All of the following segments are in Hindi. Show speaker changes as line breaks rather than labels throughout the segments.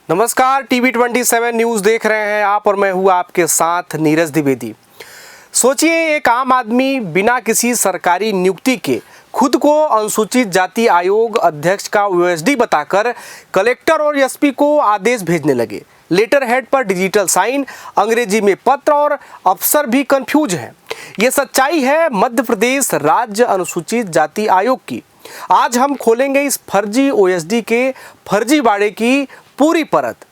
नमस्कार, टीवी 27 न्यूज़ देख रहे हैं आप और मैं हूँ आपके साथ नीरज द्विवेदी। सोचिए, एक आम आदमी बिना किसी सरकारी नियुक्ति के खुद को अनुसूचित जाति आयोग अध्यक्ष का ओएसडी बताकर कलेक्टर और एसपी को आदेश भेजने लगे। लेटर हेड पर डिजिटल साइन, अंग्रेजी में पत्र और अफसर भी कंफ्यूज हैं। ये सच्चाई है मध्य प्रदेश राज्य अनुसूचित जाति आयोग की। आज हम खोलेंगे इस फर्जी ओएसडी के फर्जीवाड़े की पूरी परत।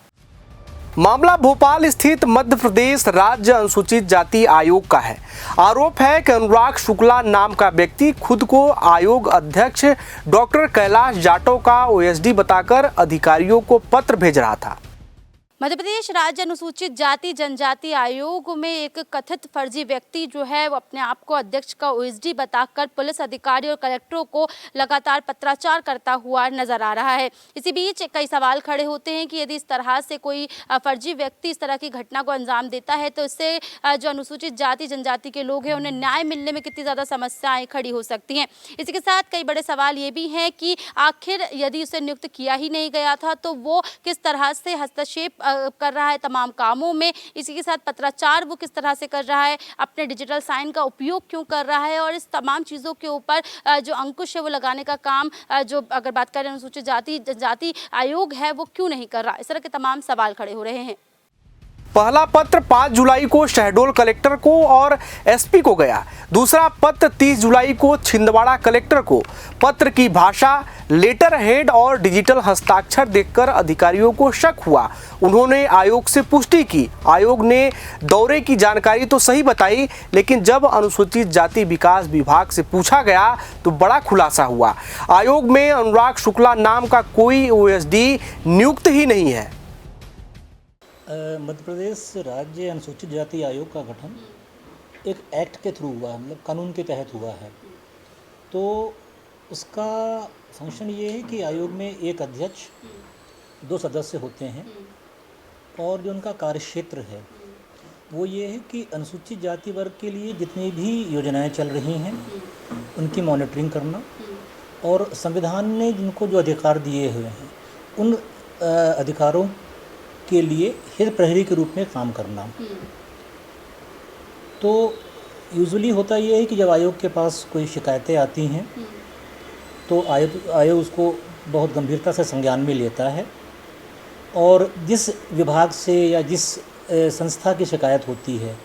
मामला भोपाल स्थित मध्य प्रदेश राज्य अनुसूचित जाति आयोग का है। आरोप है कि अनुराग शुक्ला नाम का व्यक्ति खुद को आयोग अध्यक्ष डॉक्टर कैलाश जाटव का ओएसडी बताकर अधिकारियों को पत्र भेज रहा था।
मध्य प्रदेश राज्य अनुसूचित जाति जनजाति आयोग में एक कथित फर्जी व्यक्ति जो है वो अपने आप को अध्यक्ष का ओएसडी बताकर पुलिस अधिकारी और कलेक्टरों को लगातार पत्राचार करता हुआ नजर आ रहा है। इसी बीच कई सवाल खड़े होते हैं कि यदि इस तरह से कोई फर्जी व्यक्ति इस तरह की घटना को अंजाम देता है तो इससे जो अनुसूचित जाति जनजाति के लोग हैं उन्हें न्याय मिलने में कितनी ज़्यादा समस्याएं खड़ी हो सकती हैं। इसी के साथ कई बड़े सवाल ये भी हैं कि आखिर यदि उसे नियुक्त किया ही नहीं गया था तो वो किस तरह से हस्तक्षेप कर रहा है तमाम कामों में। इसी के साथ पत्राचार वो किस तरह से कर रहा है, अपने डिजिटल साइन का उपयोग क्यों कर रहा है, और इस तमाम चीज़ों के ऊपर जो अंकुश है वो लगाने का काम जो अगर बात करें अनुसूचित जाति जनजाति आयोग है वो क्यों नहीं कर रहा। इस तरह के तमाम सवाल खड़े हो रहे हैं।
पहला पत्र 5 जुलाई को शहडोल कलेक्टर को और एसपी को गया। दूसरा पत्र 30 जुलाई को छिंदवाड़ा कलेक्टर को। पत्र की भाषा, लेटर हेड और डिजिटल हस्ताक्षर देखकर अधिकारियों को शक हुआ। उन्होंने आयोग से पुष्टि की। आयोग ने दौरे की जानकारी तो सही बताई, लेकिन जब अनुसूचित जाति विकास विभाग से पूछा गया तो बड़ा खुलासा हुआ। आयोग में अनुराग शुक्ला नाम का कोई ओएसडी नियुक्त ही नहीं है।
मध्य प्रदेश राज्य अनुसूचित जाति आयोग का गठन एक एक्ट के थ्रू हुआ है, मतलब कानून के तहत हुआ है। तो उसका फंक्शन ये है कि आयोग में एक अध्यक्ष, 2 सदस्य होते हैं और जो उनका कार्यक्षेत्र है वो ये है कि अनुसूचित जाति वर्ग के लिए जितनी भी योजनाएं चल रही हैं उनकी मॉनिटरिंग करना और संविधान ने जिनको जो अधिकार दिए हुए हैं उन अधिकारों के लिए हित प्रहरी के रूप में काम करना। तो यूजुअली होता ये है कि जब आयोग के पास कोई शिकायतें आती हैं तो आयोग उसको बहुत गंभीरता से संज्ञान में लेता है और जिस विभाग से या जिस संस्था की शिकायत होती है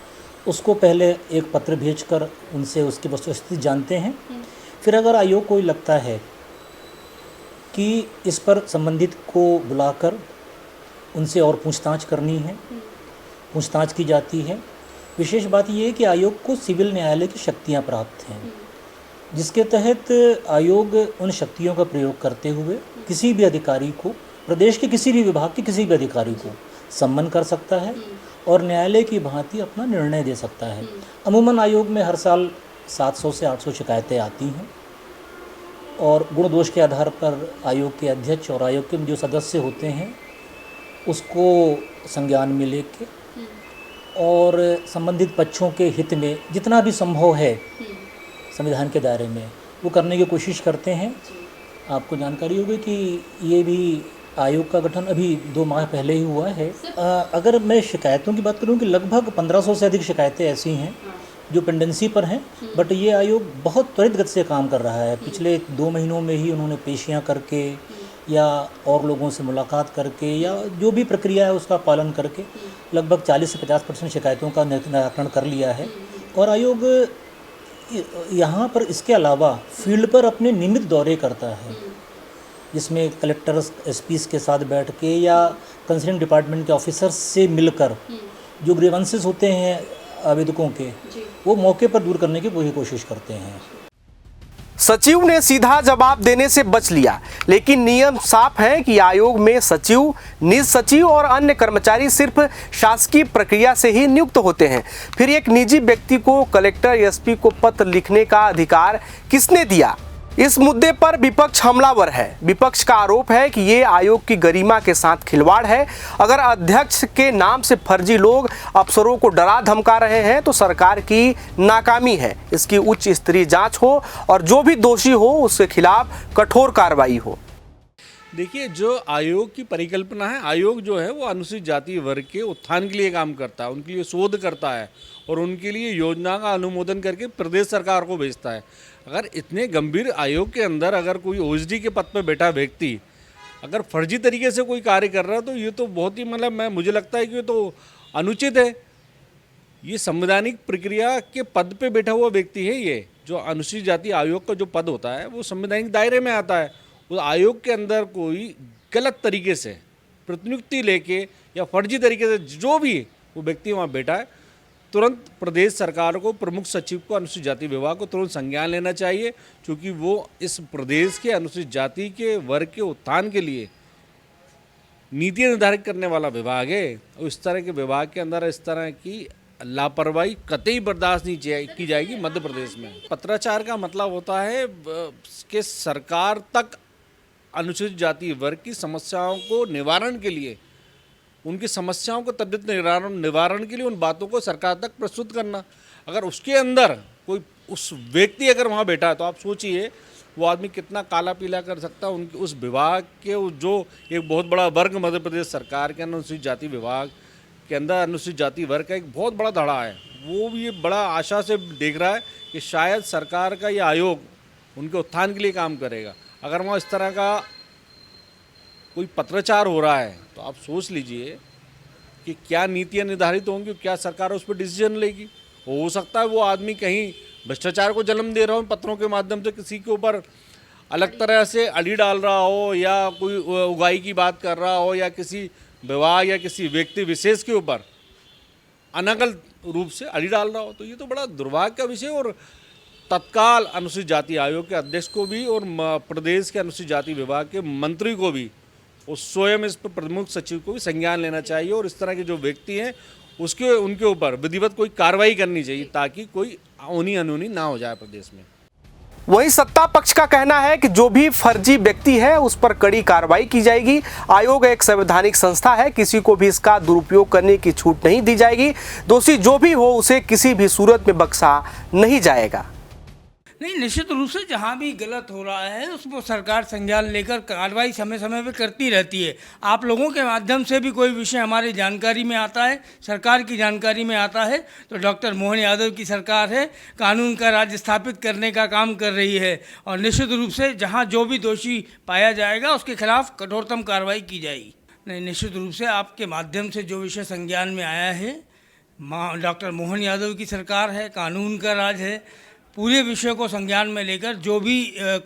उसको पहले एक पत्र भेजकर उनसे उसकी वस्तुस्थिति जानते हैं। फिर अगर आयोग को लगता है कि इस पर संबंधित को बुलाकर उनसे और पूछताछ करनी है, पूछताछ की जाती है। विशेष बात यह है कि आयोग को सिविल न्यायालय की शक्तियां प्राप्त हैं, जिसके तहत आयोग उन शक्तियों का प्रयोग करते हुए किसी भी अधिकारी को, प्रदेश के किसी भी विभाग के किसी भी अधिकारी को सम्मन कर सकता है और न्यायालय की भांति अपना निर्णय दे सकता है। अमूमन आयोग में हर साल 700 से 800 शिकायतें आती हैं और गुण दोष के आधार पर आयोग के अध्यक्ष और आयोग के जो सदस्य होते हैं उसको संज्ञान में लेके और संबंधित पक्षों के हित में जितना भी संभव है संविधान के दायरे में वो करने की कोशिश करते हैं। आपको जानकारी होगी कि ये भी आयोग का गठन अभी 2 माह पहले ही हुआ है। अगर मैं शिकायतों की बात करूं कि लगभग 1500 से अधिक शिकायतें ऐसी हैं जो पेंडेंसी पर हैं, बट ये आयोग बहुत त्वरित गति से काम कर रहा है। पिछले 2 महीनों में ही उन्होंने पेशियां करके या और लोगों से मुलाकात करके या जो भी प्रक्रिया है उसका पालन करके लगभग 40 से 50% शिकायतों का निराकरण कर लिया है। और आयोग यहाँ पर इसके अलावा फील्ड पर अपने नियमित दौरे करता है, जिसमें कलेक्टर्स एसपीस के साथ बैठ के या कंसर्न डिपार्टमेंट के ऑफिसर्स से मिलकर जो ग्रीवेंसेस होते हैं आवेदकों के वो मौके पर दूर करने की वही कोशिश करते हैं।
सचिव ने सीधा जवाब देने से बच लिया, लेकिन नियम साफ है कि आयोग में सचिव, निज सचिव और अन्य कर्मचारी सिर्फ शासकीय प्रक्रिया से ही नियुक्त होते हैं। फिर एक निजी व्यक्ति को कलेक्टर एसपी को पत्र लिखने का अधिकार किसने दिया? इस मुद्दे पर विपक्ष हमलावर है। विपक्ष का आरोप है कि ये आयोग की गरिमा के साथ खिलवाड़ है। अगर अध्यक्ष के नाम से फर्जी लोग अफसरों को डरा धमका रहे हैं तो सरकार की नाकामी है। इसकी उच्च स्तरीय जांच हो और जो भी दोषी हो उसके खिलाफ कठोर कार्रवाई हो।
देखिए, जो आयोग की परिकल्पना है, आयोग जो है वो अनुसूचित जाति वर्ग के उत्थान के लिए काम करता है, उनके लिए शोध करता है और उनके लिए योजना का अनुमोदन करके प्रदेश सरकार को भेजता है। अगर इतने गंभीर आयोग के अंदर अगर कोई ओएसडी के पद पर बैठा व्यक्ति अगर फर्जी तरीके से कोई कार्य कर रहा है तो ये तो बहुत ही मुझे लगता है कि ये तो अनुचित है। ये संवैधानिक प्रक्रिया के पद पे बैठा हुआ व्यक्ति है। ये जो अनुसूचित जाति आयोग का जो पद होता है वो संवैधानिक दायरे में आता है। उस आयोग के अंदर कोई गलत तरीके से प्रतिनियुक्ति लेके या फर्जी तरीके से जो भी वो व्यक्ति वहाँ बैठा है, तुरंत प्रदेश सरकार को, प्रमुख सचिव को, अनुसूचित जाति विभाग को तुरंत संज्ञान लेना चाहिए, क्योंकि वो इस प्रदेश के अनुसूचित जाति के वर्ग के उत्थान के लिए नीतियाँ निर्धारित करने वाला विभाग है। और इस तरह के विभाग के अंदर इस तरह की लापरवाही कतई बर्दाश्त नहीं की जाएगी मध्य प्रदेश में। पत्राचार का मतलब होता है कि सरकार तक अनुसूचित जाति वर्ग की समस्याओं को निवारण के लिए, उनकी समस्याओं को त्वरित निवारण के लिए उन बातों को सरकार तक प्रस्तुत करना। अगर उसके अंदर कोई उस व्यक्ति अगर वहाँ बैठा है तो आप सोचिए वो आदमी कितना काला पीला कर सकता है। उनके उस विभाग के जो एक बहुत बड़ा वर्ग मध्य प्रदेश सरकार के अनुसूचित जाति विभाग के अंदर अनुसूचित जाति वर्ग का एक बहुत बड़ा धड़ा है, वो भी ये बड़ा आशा से देख रहा है कि शायद सरकार का ये आयोग उनके उत्थान के लिए काम करेगा। अगर वहाँ इस तरह का कोई पत्राचार हो रहा है तो आप सोच लीजिए कि क्या नीतियाँ निर्धारित होंगी, क्या सरकार उस पर डिसीजन लेगी। हो सकता है वो आदमी कहीं भ्रष्टाचार को जन्म दे रहा हो, पत्रों के माध्यम से किसी के ऊपर अलग तरह से अड़ी डाल रहा हो, या कोई उगाही की बात कर रहा हो, या किसी विभाग या किसी व्यक्ति विशेष के ऊपर अनगल रूप से अड़ी डाल रहा हो। तो ये तो बड़ा दुर्भाग्य का विषय। और तत्काल अनुसूचित जाति आयोग के अध्यक्ष को भी और प्रदेश के अनुसूचित जाति विभाग के मंत्री को भी और स्वयं इस पर प्रमुख सचिव को भी संज्ञान लेना चाहिए और इस तरह के जो व्यक्ति हैं उनके ऊपर विधिवत कोई कार्रवाई करनी चाहिए, ताकि कोई अनहोनी अनहोनी ना हो जाए प्रदेश में।
वहीं सत्ता पक्ष का कहना है कि जो भी फर्जी व्यक्ति है उस पर कड़ी कार्रवाई की जाएगी। आयोग एक संवैधानिक संस्था है, किसी को भी इसका दुरुपयोग करने की छूट नहीं दी जाएगी। दोषी जो भी हो उसे किसी भी सूरत में बख्शा नहीं जाएगा।
नहीं, निश्चित रूप से जहाँ भी गलत हो रहा है उसको सरकार संज्ञान लेकर कार्रवाई समय समय पे करती रहती है। आप लोगों के माध्यम से भी कोई विषय हमारी जानकारी में आता है, सरकार की जानकारी में आता है, तो डॉक्टर मोहन यादव की सरकार है, कानून का राज स्थापित करने का काम कर रही है और निश्चित रूप से जहाँ जो भी दोषी पाया जाएगा उसके खिलाफ कठोरतम कार्रवाई की जाएगी। नहीं, निश्चित रूप से आपके माध्यम से जो विषय संज्ञान में आया है, डॉक्टर मोहन यादव की सरकार है, कानून का राज है, पूरे विषय को संज्ञान में लेकर जो भी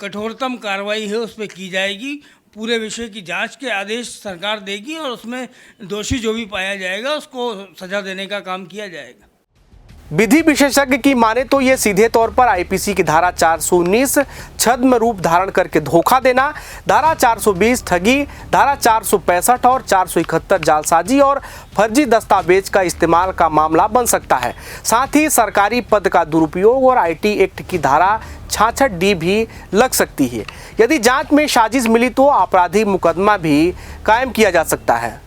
कठोरतम कार्रवाई है उस पर की जाएगी। पूरे विषय की जांच के आदेश सरकार देगी और उसमें दोषी जो भी पाया जाएगा उसको सजा देने का काम किया जाएगा।
विधि विशेषज्ञ की माने तो ये सीधे तौर पर आईपीसी की धारा 419 छद्म रूप धारण करके धोखा देना, धारा 420 ठगी, धारा 465 और 471 जालसाजी और फर्जी दस्तावेज का इस्तेमाल का मामला बन सकता है। साथ ही सरकारी पद का दुरुपयोग और आईटी एक्ट की धारा 66D भी लग सकती है। यदि जांच में साजिश मिली तो आपराधिक मुकदमा भी कायम किया जा सकता है।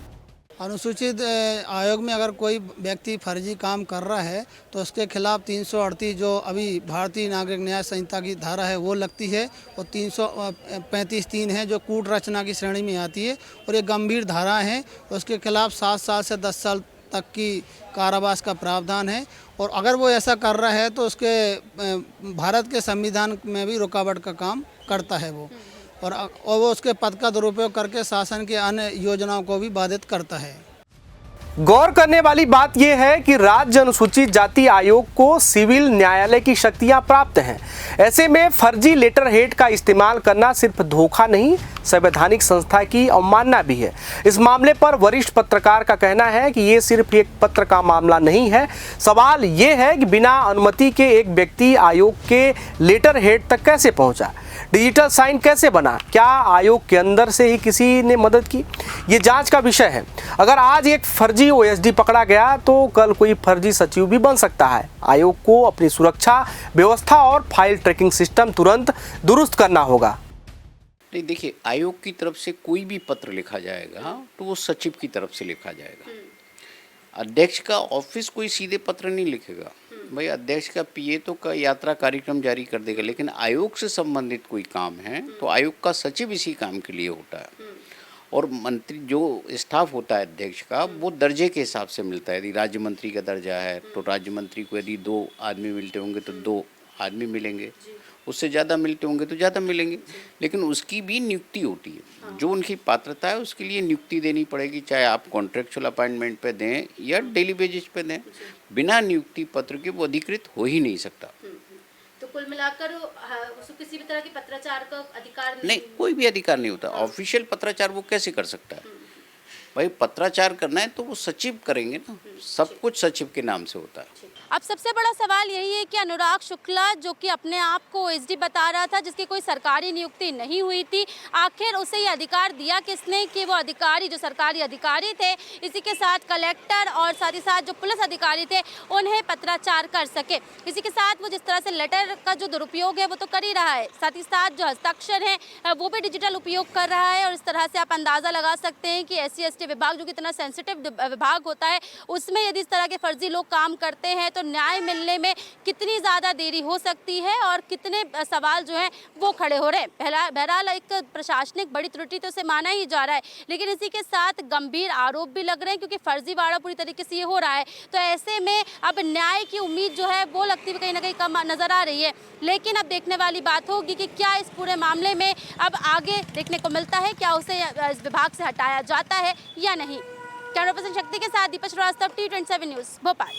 अनुसूचित आयोग में अगर कोई व्यक्ति फर्जी काम कर रहा है तो उसके खिलाफ 338 जो अभी भारतीय नागरिक न्याय संहिता की धारा है वो लगती है और 335(3) है जो कूट रचना की श्रेणी में आती है और ये गंभीर धारा है। उसके खिलाफ 7 साल से 10 साल तक की कारावास का प्रावधान है और अगर वो ऐसा कर रहा है तो उसके भारत के संविधान में भी रुकावट का काम करता है वो, और वो उसके पद का दुरुपयोग करके शासन की अन्य योजनाओं को भी बाधित करता है।
गौर करने वाली बात यह है कि राज्य अनुसूचित जाति आयोग को सिविल न्यायालय की शक्तियां प्राप्त हैं। ऐसे में फर्जी लेटर हेड का इस्तेमाल करना सिर्फ धोखा नहीं, संवैधानिक संस्था की अवमानना भी है। इस मामले पर वरिष्ठ पत्रकार का कहना है कि ये सिर्फ एक पत्र का मामला नहीं है। सवाल ये है कि बिना अनुमति के एक व्यक्ति आयोग के लेटर हेड तक कैसे पहुंचा, डिजिटल साइन कैसे बना, क्या आयोग के अंदर से ही किसी ने मदद की, ये जांच का विषय है। अगर आज एक फर्जी ओएसडी पकड़ा गया तो कल कोई फर्जी सचिव भी बन सकता है। आयोग को अपनी सुरक्षा व्यवस्था और फाइल ट्रैकिंग सिस्टम तुरंत दुरुस्त करना होगा।
नहीं, देखिए, आयोग की तरफ से कोई भी पत्र लिखा जाएगा तो वो सचिव की तरफ से लिखा जाएगा। अध्यक्ष का ऑफिस कोई सीधे पत्र नहीं लिखेगा भाई, अध्यक्ष का पीए तो का यात्रा कार्यक्रम जारी कर देगा, लेकिन आयोग से संबंधित कोई काम है तो आयोग का सचिव इसी काम के लिए होता है। और मंत्री जो स्टाफ होता है अध्यक्ष का वो दर्जे के हिसाब से मिलता है। यदि राज्य मंत्री का दर्जा है तो राज्य मंत्री को यदि 2 आदमी मिलते होंगे तो 2 आदमी मिलेंगे, उससे ज़्यादा मिलते होंगे तो ज़्यादा मिलेंगे। लेकिन उसकी भी नियुक्ति होती है, जो उनकी पात्रता है उसके लिए नियुक्ति देनी पड़ेगी, चाहे आप कॉन्ट्रेक्चुअल अपॉइंटमेंट पे दें या डेली बेसिस पे दें। बिना नियुक्ति पत्र के वो अधिकृत हो ही नहीं सकता।
तो कुल मिलाकर उसको किसी भी तरह की पत्राचार का अधिकार
नहीं, कोई भी अधिकार नहीं होता। ऑफिशियल पत्राचार वो कैसे कर सकता है? भाई पत्राचार करना है तो वो सचिव करेंगे ना, सब कुछ सचिव के नाम से होता है।
अब सबसे बड़ा सवाल यही है कि अनुराग शुक्ला जो कि अपने आप को ओएसडी बता रहा था, जिसकी कोई सरकारी नियुक्ति नहीं हुई थी, आखिर उसे ये अधिकार दिया किसने कि वो अधिकारी जो सरकारी अधिकारी थे, इसी के साथ कलेक्टर और साथ ही साथ जो पुलिस अधिकारी थे उन्हें पत्राचार कर सके। इसी के साथ वो जिस तरह से लेटर का जो दुरुपयोग है वो तो कर ही रहा है, साथ ही साथ जो हस्ताक्षर है वो भी डिजिटल उपयोग कर रहा है। और इस तरह से आप अंदाज़ा लगा सकते हैं कि SC/ST विभाग जो कि इतना सेंसिटिव विभाग होता है उसमें यदि इस तरह के फर्जी लोग काम करते हैं तो न्याय मिलने में कितनी ज़्यादा देरी हो सकती है और कितने सवाल जो हैं वो खड़े हो रहे हैं। बहरहाल एक प्रशासनिक बड़ी त्रुटि तो उसे माना ही जा रहा है, लेकिन इसी के साथ गंभीर आरोप भी लग रहे हैं क्योंकि फर्जीवाड़ा पूरी तरीके से ये हो रहा है। तो ऐसे में अब न्याय की उम्मीद जो है वो लगती है कहीं ना कहीं कम नज़र आ रही है। लेकिन अब देखने वाली बात होगी कि क्या इस पूरे मामले में अब आगे देखने को मिलता है, क्या उसे इस विभाग से हटाया जाता है या नहीं। कैमरा पर्सन शक्ति के साथ दीपक श्रीवास्तव, T27 न्यूज़, भोपाल।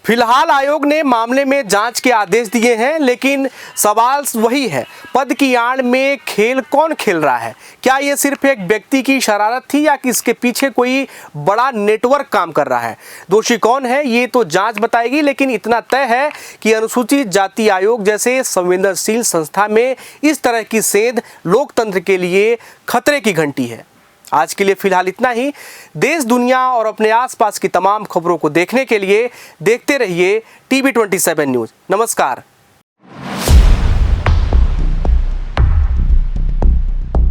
फिलहाल आयोग ने मामले में जांच के आदेश दिए हैं, लेकिन सवाल वही है, पद की आड़ में खेल कौन खेल रहा है? क्या ये सिर्फ एक व्यक्ति की शरारत थी या कि इसके पीछे कोई बड़ा नेटवर्क काम कर रहा है? दोषी कौन है ये तो जांच बताएगी, लेकिन इतना तय है कि अनुसूचित जाति आयोग जैसे संवेदनशील संस्था में इस तरह की सेंध लोकतंत्र के लिए खतरे की घंटी है। आज के लिए फिलहाल इतना ही। देश, दुनिया और अपने आसपास की तमाम खबरों को देखने के लिए देखते रहिए TV27 न्यूज़। नमस्कार।